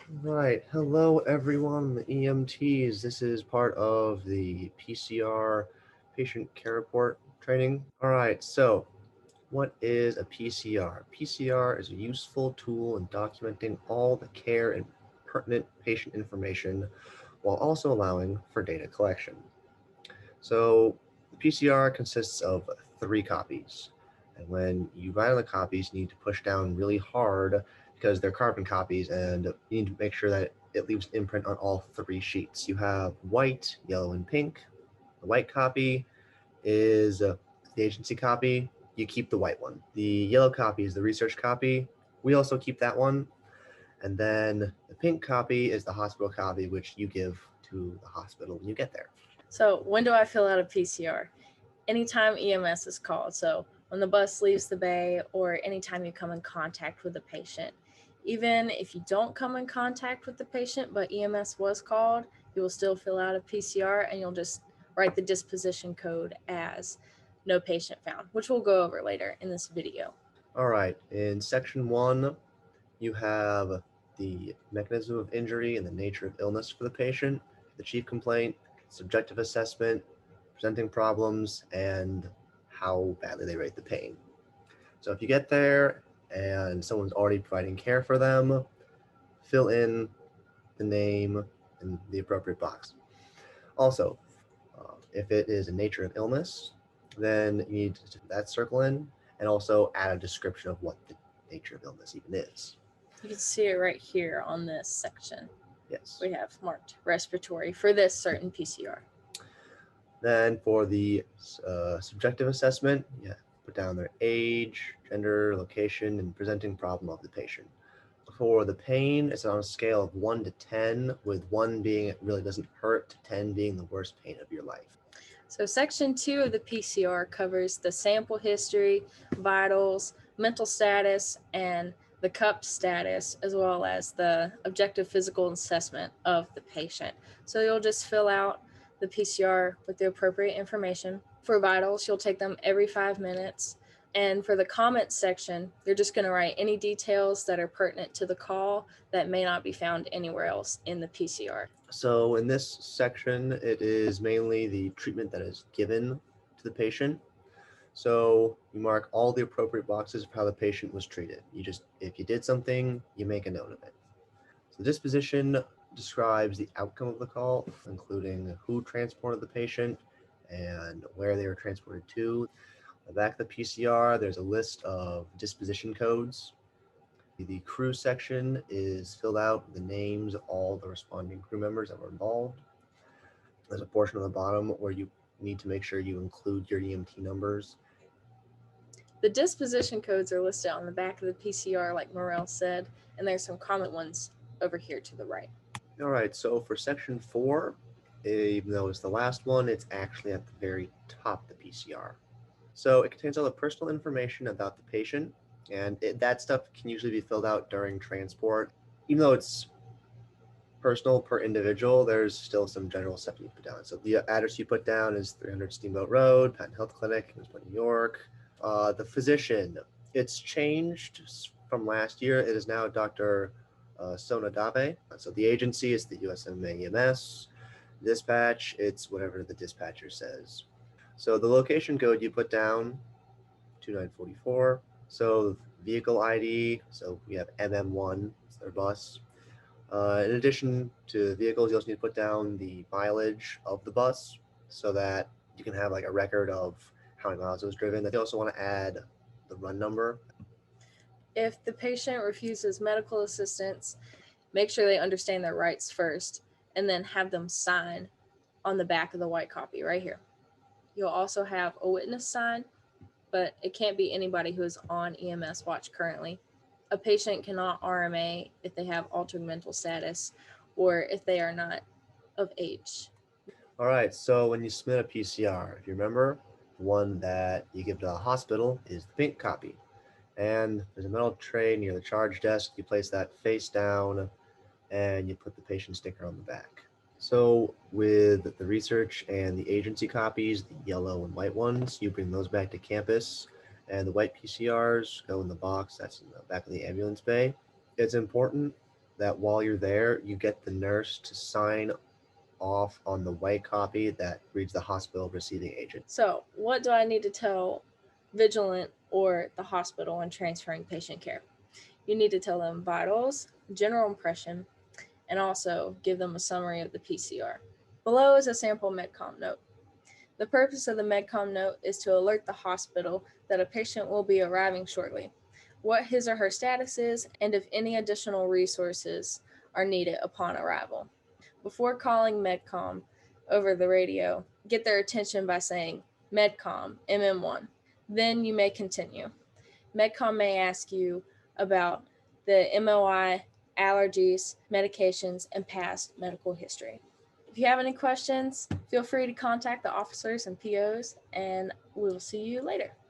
Right. Hello, everyone, the EMTs. This is part of the PCR patient care report training. All right. So, what is a PCR? PCR is a useful tool in documenting all the care and pertinent patient information while also allowing for data collection. So, the PCR consists of 3 copies. And when you write on the copies, you need to push down really hard because they're carbon copies, and you need to make sure that it leaves an imprint on all 3 sheets. You have white, yellow, and pink. The white copy is the agency copy. You keep the white one. The yellow copy is the research copy. We also keep that one. And then the pink copy is the hospital copy, which you give to the hospital when you get there. So, when do I fill out a PCR? Anytime EMS is called. So, when the bus leaves the bay or anytime you come in contact with a patient. Even if you don't come in contact with the patient, but EMS was called, you will still fill out a PCR and you'll just write the disposition code as no patient found, which we'll go over later in this video. All right, in section 1, you have the mechanism of injury and the nature of illness for the patient, the chief complaint, subjective assessment, presenting problems, and how badly they rate the pain. So if you get there and someone's already providing care for them, fill in the name in the appropriate box. Also, if it is a nature of illness, then you need to put that circle in and also add a description of what the nature of illness even is. You can see it right here on this section. Yes. We have marked respiratory for this certain PCR. Then for the subjective assessment, yeah, put down their age, gender, location, and presenting problem of the patient. For the pain, it's on a scale of 1 to 10, with 1 being it really doesn't hurt, to 10 being the worst pain of your life. So, section 2 of the PCR covers the sample history, vitals, mental status, and the cup status, as well as the objective physical assessment of the patient. So, you'll just fill out the PCR with the appropriate information. For vitals, you'll take them every 5 minutes. And for the comments section, you're just going to write any details that are pertinent to the call that may not be found anywhere else in the PCR. So in this section, it is mainly the treatment that is given to the patient. So you mark all the appropriate boxes of how the patient was treated. If you did something, you make a note of it. So the disposition describes the outcome of the call, including who transported the patient and where they were transported to. On the back of the PCR, there's a list of disposition codes. The crew section is filled out with the names of all the responding crew members that were involved. There's a portion on the bottom where you need to make sure you include your EMT numbers. The disposition codes are listed on the back of the PCR, like Morel said, and there's some common ones over here to the right. All right, so for section 4, even though it's the last one, it's actually at the very top of the PCR. So it contains all the personal information about the patient, and that stuff can usually be filled out during transport. Even though it's personal per individual, there's still some general stuff you put down. So the address you put down is 300 Steamboat Road, Patton Health Clinic, New York. The physician, it's changed from last year. It is now Dr. Sona Dave. So the agency is the USMMA EMS. Dispatch, it's whatever the dispatcher says. So the location code you put down, 2944. So vehicle ID, so we have MM1, it's their bus. In addition to vehicles, you also need to put down the mileage of the bus so that you can have like a record of how many miles it was driven. They also want to add the run number. If the patient refuses medical assistance, make sure they understand their rights first and then have them sign on the back of the white copy right here. You'll also have a witness sign, but it can't be anybody who is on EMS watch currently. A patient cannot RMA if they have altered mental status or if they are not of age. All right, so when you submit a PCR, if you remember, the one that you give to the hospital is the pink copy. And there's a metal tray near the charge desk. You place that face down and you put the patient sticker on the back. So with the research and the agency copies, the yellow and white ones, you bring those back to campus, and the white PCRs go in the box that's in the back of the ambulance bay. It's important that while you're there, you get the nurse to sign off on the white copy that reads the hospital receiving agent. So, what do I need to tell Vigilant or the hospital when transferring patient care? You need to tell them vitals, general impression, and also give them a summary of the PCR. Below is a sample MedCom note. The purpose of the MedCom note is to alert the hospital that a patient will be arriving shortly, what his or her status is, and if any additional resources are needed upon arrival. Before calling MedCom over the radio, get their attention by saying MedCom, MM1. Then you may continue. MedCom may ask you about the MOI, allergies, medications, and past medical history. If you have any questions, feel free to contact the officers and POs, and we'll see you later.